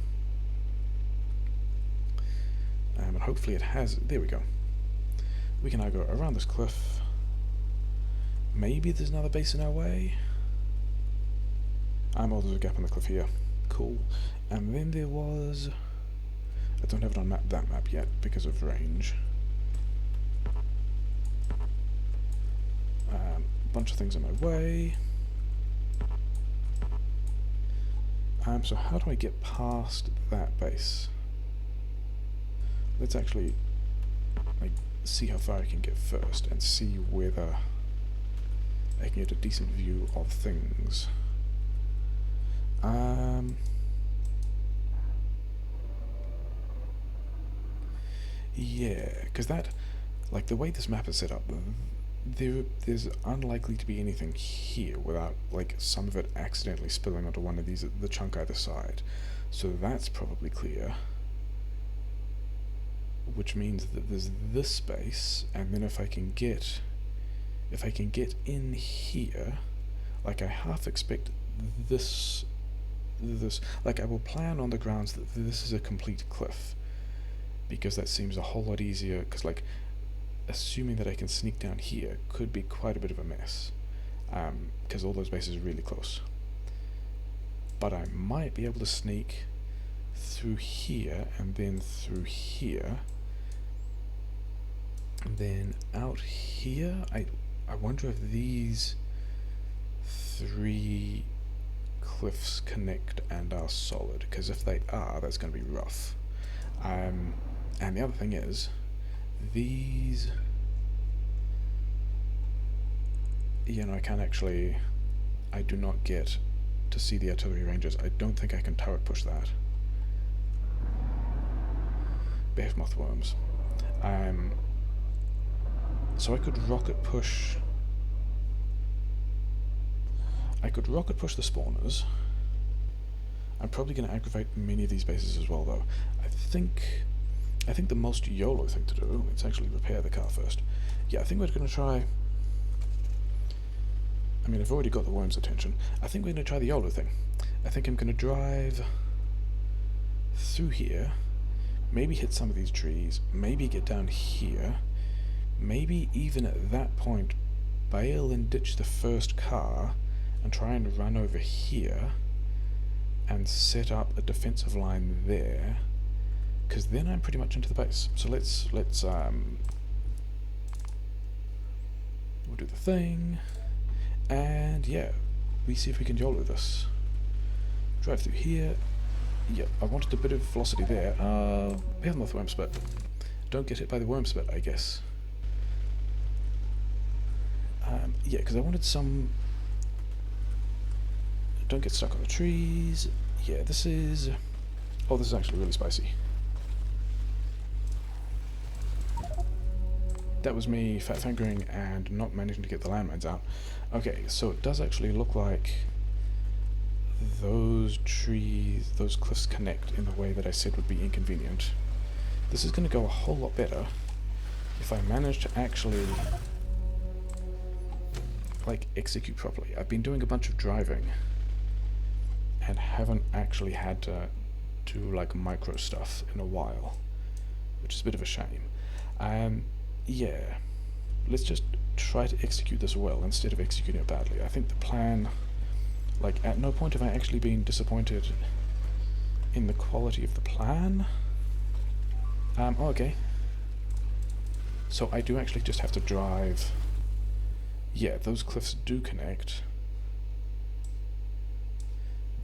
And hopefully it has, there we go. We can now go around this cliff. Maybe there's another base in our way. Oh, there's a gap in the cliff here. Cool. And then there was, I don't have it on that map yet because of range. Bunch of things in my way. So how do I get past that base? Let's actually like see how far I can get first and see whether I can get a decent view of things. Yeah, because that, like the way this map is set up, there's unlikely to be anything here without like some of it accidentally spilling onto one of these, the chunk either side. So that's probably clear. Which means that there's this space, and then if I can get in here, like I half expect this, like I will plan on the grounds that this is a complete cliff, because that seems a whole lot easier, because like assuming that I can sneak down here could be quite a bit of a mess, because all those bases are really close. But I might be able to sneak through here and then through here, and then out here. I wonder if these three cliffs connect and are solid, because if they are, that's going to be rough. And the other thing is, these, you know, I do not get to see the artillery ranges. I don't think I can turret push that. Behemoth worms. So I could rocket push. I could rocket push the spawners. I'm probably going to aggravate many of these bases as well, though. I think the most YOLO thing to do, let's actually repair the car first. Yeah, I think we're going to try, I mean, I've already got the worm's attention. I think we're going to try the YOLO thing. I think I'm going to drive through here, maybe hit some of these trees, maybe get down here, maybe even at that point bail and ditch the first car and try and run over here and set up a defensive line there, because then I'm pretty much into the base. So let's we'll do the thing, and yeah, we see if we can YOLO this. Drive through here. Yeah, I wanted a bit of velocity there. Behemoth worm spit. Don't get hit by the worm spit, I guess. Yeah, because I wanted some. Don't get stuck on the trees. Yeah, this is. Oh, this is actually really spicy. That was me fat fingering and not managing to get the landmines out. Okay, so it does actually look like those trees, those cliffs connect in the way that I said would be inconvenient. This is going to go a whole lot better if I manage to actually like execute properly. I've been doing a bunch of driving and haven't actually had to do like micro stuff in a while, which is a bit of a shame. Yeah, let's just try to execute this well instead of executing it badly. I think the plan, like at no point have I actually been disappointed in the quality of the plan. Okay. So I do actually just have to drive. Yeah, those cliffs do connect.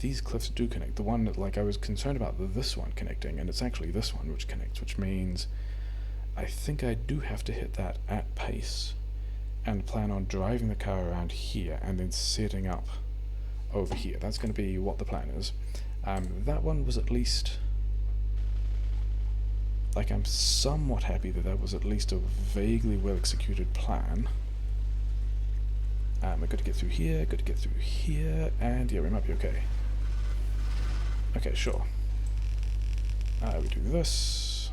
These cliffs do connect. The one that, like, I was concerned about this one connecting, and it's actually this one which connects, which means I think I do have to hit that at pace and plan on driving the car around here and then setting up over here. That's going to be what the plan is. That one was at least... Like, I'm somewhat happy that that was at least a vaguely well-executed plan. I've got to get through here, got to get through here, and yeah, we might be okay. Okay, sure. We do this.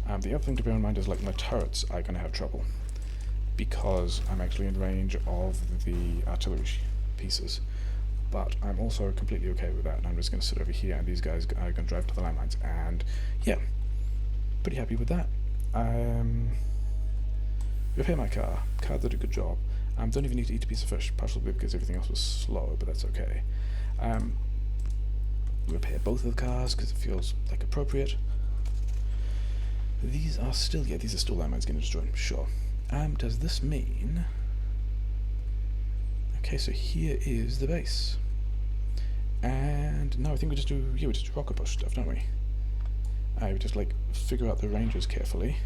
The other thing to bear in mind is, like, my turrets are going to have trouble, because I'm actually in range of the artillery pieces. But I'm also completely okay with that, and I'm just going to sit over here, and these guys are going to drive to the landmines, and yeah, pretty happy with that. Repair my car. Car did a good job. Don't even need to eat a piece of fish, partially because everything else was slow, but that's okay. Repair both of the cars, because it feels like appropriate. These are still, yeah, these are still landmines getting destroyed, sure. Does this mean... Okay, so here is the base. And no, I think we just do, yeah, we just do rocket push stuff, don't we? We just, like, figure out the ranges carefully.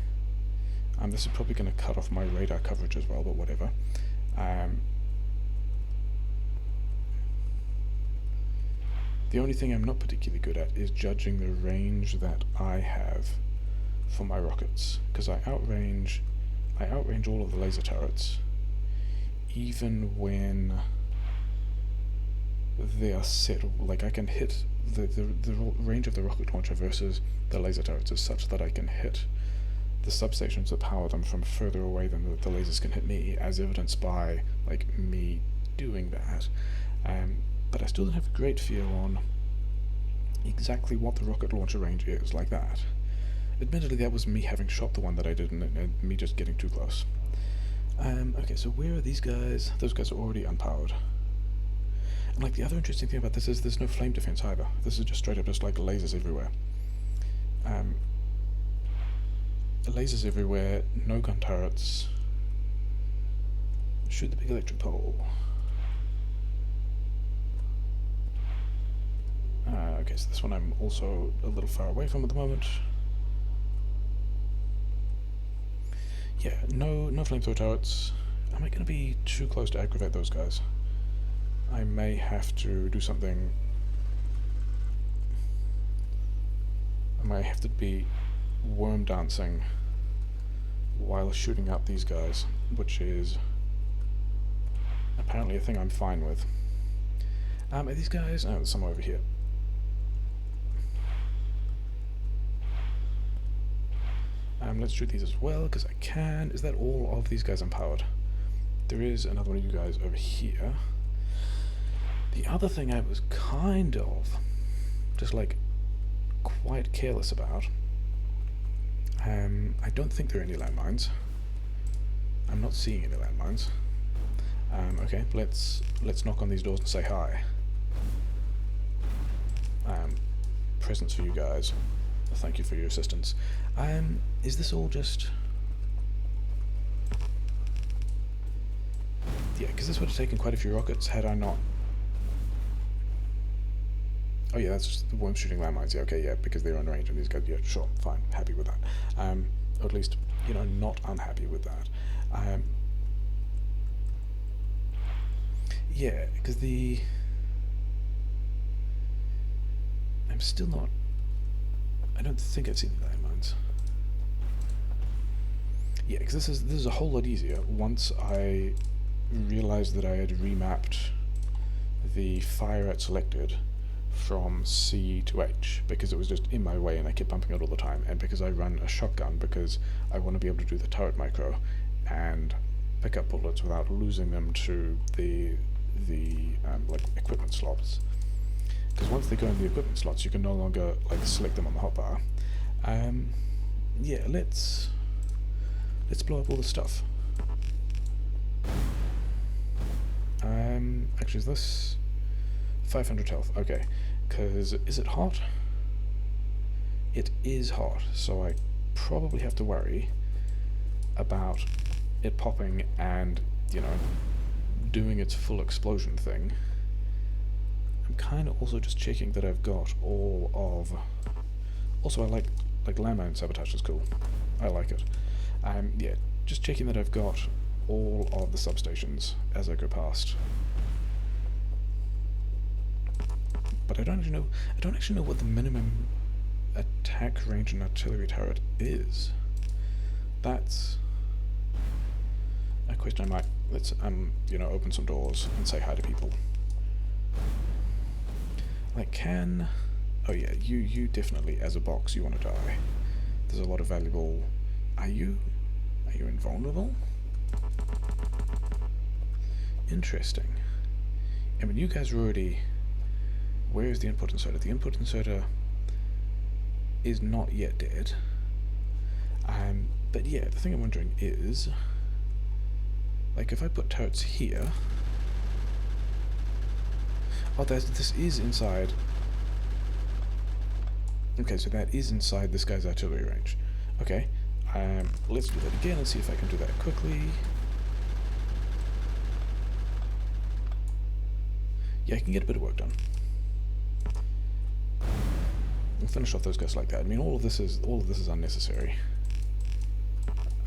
This is probably going to cut off my radar coverage as well, but whatever. The only thing I'm not particularly good at is judging the range that I have for my rockets, because I outrange all of the laser turrets, even when they are set. Like, I can hit the range of the rocket launcher versus the laser turrets is such that I can hit the substations that power them from further away than the lasers can hit me, as evidenced by, like, me doing that. But I still don't have a great feel on exactly what the rocket launcher range is, like that. Admittedly, that was me having shot the one that I did and me just getting too close. Okay, so where are these guys? Those guys are already unpowered. And, like, the other interesting thing about this is there's no flame defense either. This is just straight up just, like, lasers everywhere. Lasers everywhere, no gun turrets. Shoot the big electric pole. Okay, so this one I'm also a little far away from at the moment. Yeah, no flamethrower turrets. Am I going to be too close to aggravate those guys? I may have to do something. I might have to be worm dancing while shooting out these guys, which is apparently a thing I'm fine with. Are these guys? Oh, there's some over here. Let's shoot these as well, because I can. Is that all of these guys empowered? There is another one of you guys over here. The other thing I was kind of just, like, quite careless about, I don't think there are any landmines. I'm not seeing any landmines. Okay, let's knock on these doors and say hi. Presents for you guys. Thank you for your assistance. Is this all just... Yeah, because this would have taken quite a few rockets had I not... Oh yeah, that's just the worm shooting landmines. Yeah, okay, yeah, because they're on range and these guys... Yeah, sure, fine, happy with that. Or at least, you know, not unhappy with that. Yeah, because the... I'm still not... I don't think I've seen the landmines. Yeah, because this is a whole lot easier once I realized that I had remapped the fire at selected from C to H, because it was just in my way and I kept bumping it all the time, and because I run a shotgun because I want to be able to do the turret micro and pick up bullets without losing them to the like equipment slots. Because once they go in the equipment slots, you can no longer, like, select them on the hotbar. Yeah, let's blow up all the stuff. Actually, is this 500 health? Okay, because is it hot? It is hot, so I probably have to worry about it popping and, you know, doing its full explosion thing. I'm kind of also just checking that I've got all of... Also, I like landmine sabotage is cool. I like it. Yeah, just checking that I've got all of the substations as I go past. Because once they go in the equipment slots, you can no longer, like, select them on the hotbar. Yeah, just checking that I've got all of the substations as I go past. but I don't actually know. I don't actually know what the minimum attack range an artillery turret is. That's a question I might let's open some doors and say hi to people. Like, can oh yeah, you definitely as a box you want to die. There's a lot of valuable. Are you invulnerable? Interesting. I mean, you guys are already. Where is the input inserter? The input inserter is not yet dead. But yeah, the thing I'm wondering is, like, if I put turrets here. Oh, this is inside. Okay, so that is inside this guy's artillery range. Okay, let's do that again and see if I can do that quickly. Yeah, I can get a bit of work done. We'll finish off those guys like that. I mean, all of this is unnecessary.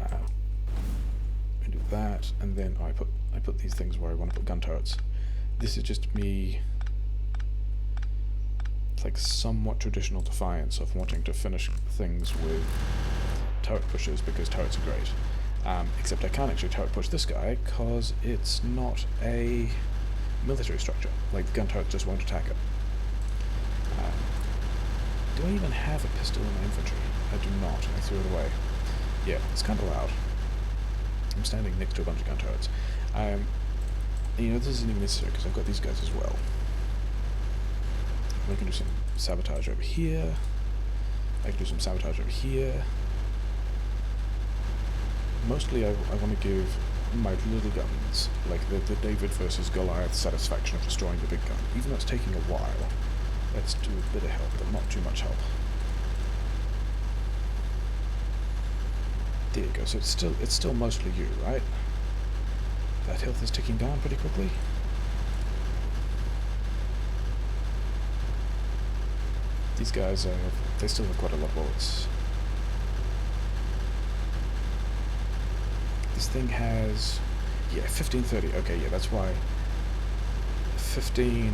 I do that, and then I put these things where I want to put gun turrets. This is just me. It's like somewhat traditional defiance of wanting to finish things with turret pushes because turrets are great. Except I can't actually turret push this guy because it's not a military structure. Like, the gun turret just won't attack it. Do I even have a pistol in my infantry? I do not. I threw it away. Yeah, it's kind of loud. I'm standing next to a bunch of gun turrets. This isn't even necessary because I've got these guys as well. I can do some sabotage over here. I can do some sabotage over here. Mostly I want to give my little guns, like the David versus Goliath satisfaction of destroying the big gun. Even though it's taking a while, let's do a bit of help, but not too much help. There you go, so it's still mostly you, right? That health is ticking down pretty quickly. These guys, they still have quite a lot of bullets. This thing has, 1530. Okay, yeah, that's why. 15.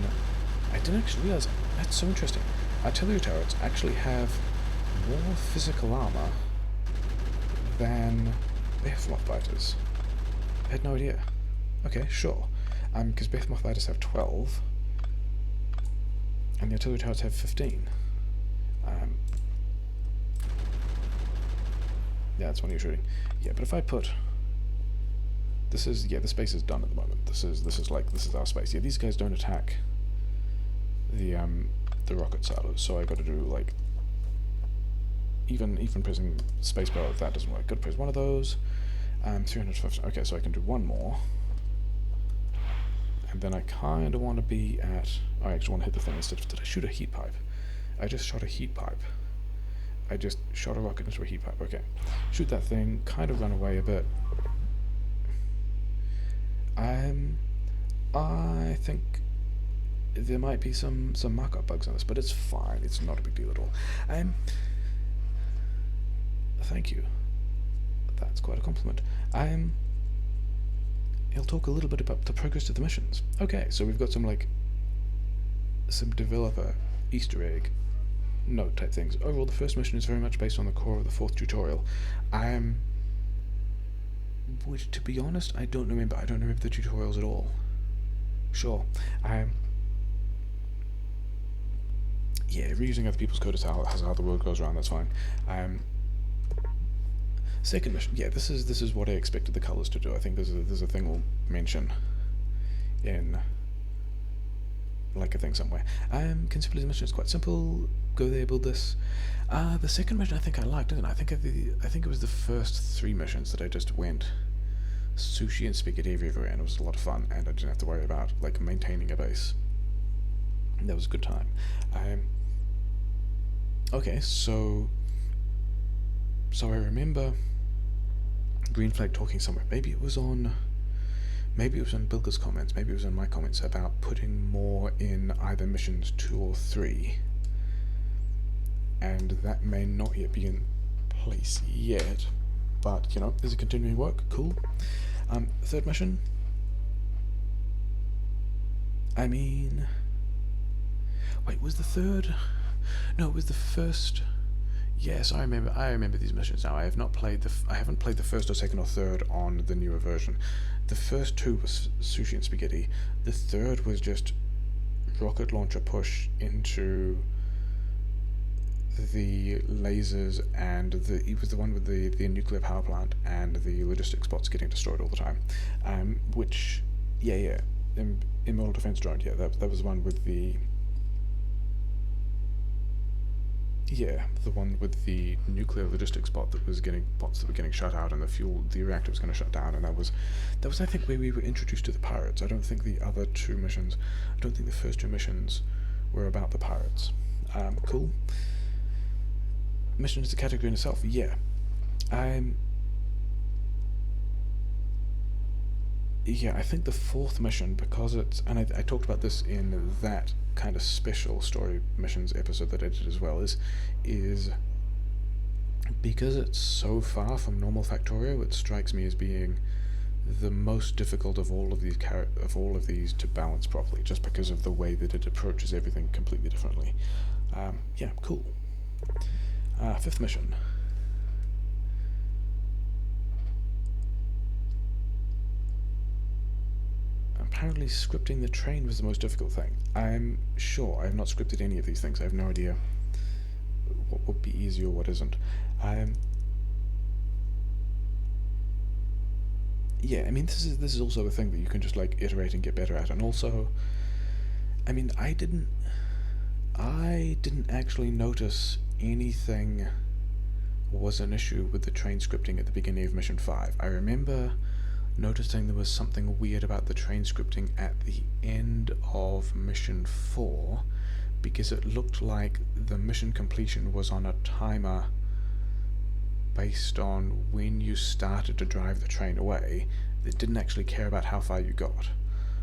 I didn't actually realize. That's so interesting. Artillery turrets actually have more physical armor than Behemoth fighters. I had no idea. Okay, sure. Because Behemoth fighters have 12, and the artillery turrets have 15. Yeah, that's when you're shooting. Yeah, but if I put this is the space is done at the moment. This is our space. Yeah, these guys don't attack the rocket silos, so I got to do like even pressing spacebar if that doesn't work. Got to press one of those. 350. Okay, so I can do one more, and then I kind of want to be at. I actually want to hit the thing instead of. Did I shoot a heat pipe? I just shot a heat pipe. I just shot a rocket into a heat pipe. Okay, shoot that thing. Kind of run away a bit. I think there might be some markup bugs on this, but it's fine. It's not a big deal at all. Thank you. That's quite a compliment. I'll talk a little bit about the progress of the missions. Okay, so we've got some developer Easter egg note type things. Overall, the first mission is very much based on the core of the fourth tutorial. Which, to be honest, I don't remember. I don't remember the tutorials at all. Sure. Yeah, reusing other people's code is how the world goes around. That's fine. Second mission. Yeah, this is what I expected the colors to do. I think there's a thing we'll mention in like a thing somewhere. Conceptually, the mission is quite simple. Go there, build this. The second mission I think I liked, didn't I? I think it was the first 3 missions that I just went sushi and spaghetti everywhere, and it was a lot of fun, and I didn't have to worry about like maintaining a base. That was a good time. Okay, so I remember Green Flag talking somewhere. Maybe it was on Bilger's comments. Maybe it was on my comments about putting more in either missions 2 or 3. And that may not yet be in place yet, but there's a continuing work. Cool. Third mission. I mean, Wait, was the third? No, it was the first. Yes, I remember. I remember these missions now. I have not played I haven't played the first or second or third on the newer version. The first two was sushi and spaghetti. The third was just rocket launcher push into the lasers, and it was the one with the nuclear power plant and the logistics spots getting destroyed all the time. Which, yeah, immortal defense drone. Yeah, that was the one with the. Yeah, the one with the nuclear logistics bot that was getting bots that were getting shut out, and the reactor was going to shut down, and that was I think where we were introduced to the pirates. I don't think the other two missions, I don't think the first two missions were about the pirates. Cool. Mission is a category in itself. Yeah. Yeah, I think the fourth mission, because it's, and I talked about this in that kind of special story missions episode that I did as well, is because it's so far from normal Factorio, it strikes me as being the most difficult of all of these to balance properly, just because of the way that it approaches everything completely differently. Yeah, cool. Fifth mission. Apparently scripting the train was the most difficult thing. I'm sure I have not scripted any of these things. I have no idea what would be easy or what isn't. Yeah, I mean, this is also a thing that you can just like iterate and get better at, and also, I mean, I didn't actually notice anything was an issue with the train scripting at the beginning of Mission 5. I remember noticing there was something weird about the train scripting at the end of Mission 4, because it looked like the mission completion was on a timer based on when you started to drive the train away. It didn't actually care about how far you got.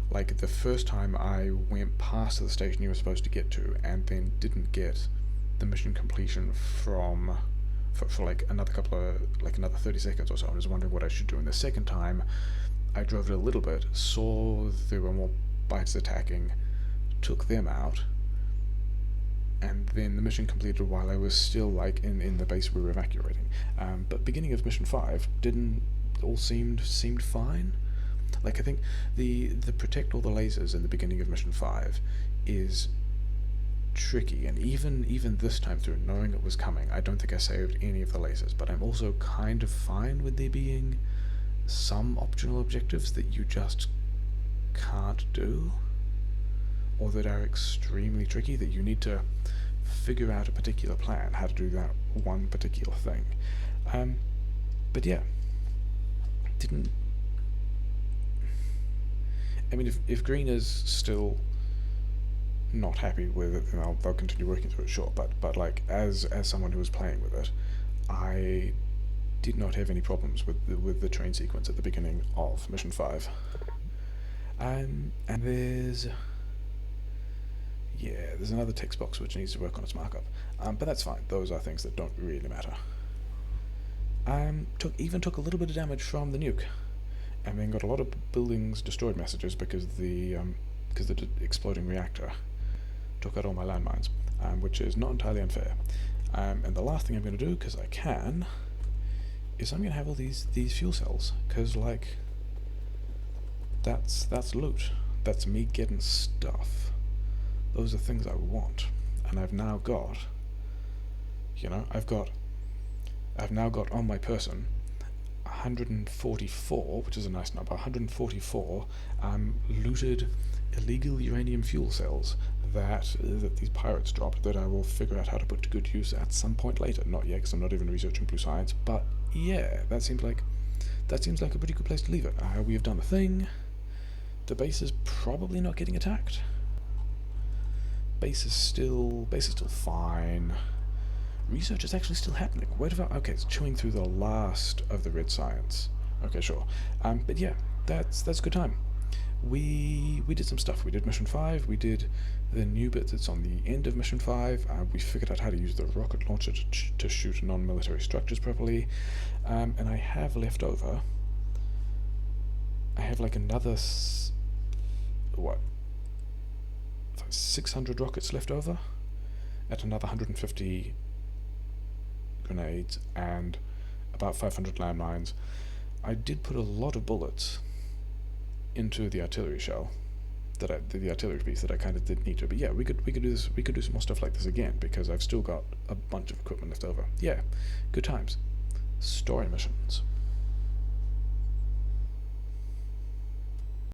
Like, the first time I went past the station you were supposed to get to and then didn't get the mission completion for like another 30 seconds or so. I was wondering what I should do. And the second time I drove it a little bit, saw there were more bites attacking, took them out, and then the mission completed while I was still like in the base we were evacuating. But beginning of Mission 5 didn't all seemed fine. Like, I think the protect all the lasers in the beginning of Mission 5 is tricky, and even this time through, knowing it was coming, I don't think I saved any of the lasers, but I'm also kind of fine with there being some optional objectives that you just can't do, or that are extremely tricky, that you need to figure out a particular plan, how to do that one particular thing. But yeah, didn't... I mean, if Green is still not happy with it, then they'll continue working through it, sure. But like, as someone who was playing with it, I did not have any problems with the train sequence at the beginning of Mission 5. And there's another text box which needs to work on its markup. But that's fine. Those are things that don't really matter. Took a little bit of damage from the nuke, and then got a lot of buildings destroyed messages because the exploding reactor took out all my landmines, which is not entirely unfair. And the last thing I'm going to do, because I can, is I'm going to have all these fuel cells, because like, that's loot. That's me getting stuff. Those are things I want, and I've now got, I've now got on my person 144, which is a nice number, 144 looted illegal uranium fuel cells that these pirates dropped, that I will figure out how to put to good use at some point later. Not yet, because I'm not even researching blue science, but yeah, that seems like a pretty good place to leave it. We have done the thing. The base is probably not getting attacked. Base is still fine. Research is actually still happening. Okay, it's chewing through the last of the red science. Okay, sure. But yeah, that's a good time. We did some stuff. We did Mission 5. We did the new bit that's on the end of Mission 5. We figured out how to use the rocket launcher to shoot non-military structures properly. And I have left over. I have like another 600 rockets left over, at another 150 grenades, and about 500 landmines. I did put a lot of bullets into the artillery shell, the artillery piece that I kind of did need to. But yeah, we could do this. We could do some more stuff like this again because I've still got a bunch of equipment left over. Yeah, good times. Story missions.